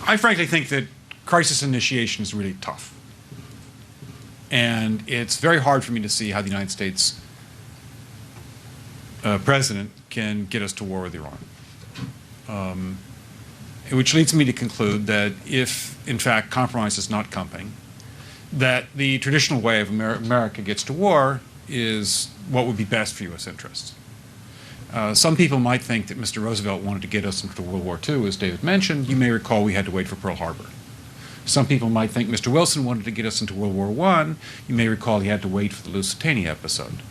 I frankly think that crisis initiation is really tough. And it's very hard for me to see how the United States president can get us to war with Iran. Which leads me to conclude that if, in fact, compromise is not coming, that the traditional way of America gets to war is what would be best for U.S. interests. Some people might think that Mr. Roosevelt wanted to get us into World War II, as David mentioned. You may recall we had to wait for Pearl Harbor. Some people might think Mr. Wilson wanted to get us into World War I. You may recall he had to wait for the Lusitania episode.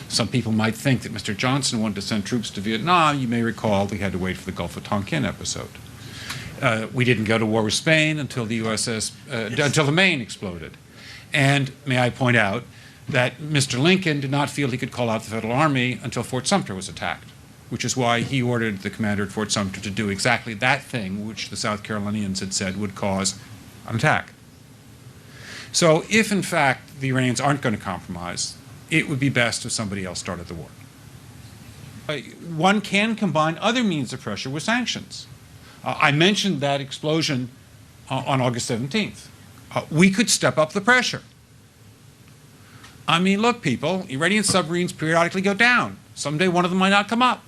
Some people might think that Mr. Johnson wanted to send troops to Vietnam. You may recall we had to wait for the Gulf of Tonkin episode. We didn't go to war with Spain until the until the Maine exploded. And may I point out that Mr. Lincoln did not feel he could call out the Federal Army until Fort Sumter was attacked, which is why he ordered the commander at Fort Sumter to do exactly that thing which the South Carolinians had said would cause an attack. So if, in fact, the Iranians aren't going to compromise, it would be best if somebody else started the war. One can combine other means of pressure with sanctions. I mentioned that explosion on August 17th. We could step up the pressure. I mean, look, people, Iranian submarines periodically go down. Someday one of them might not come up.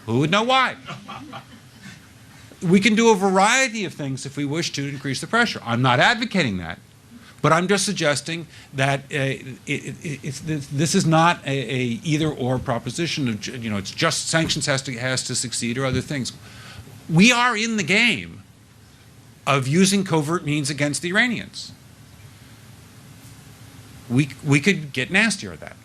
Who would know why? We can do a variety of things if we wish to increase the pressure. I'm not advocating that, but I'm just suggesting that this is not a either-or proposition. Of, it's just sanctions has to succeed or other things. We are in the game of using covert means against the Iranians. We could get nastier at that.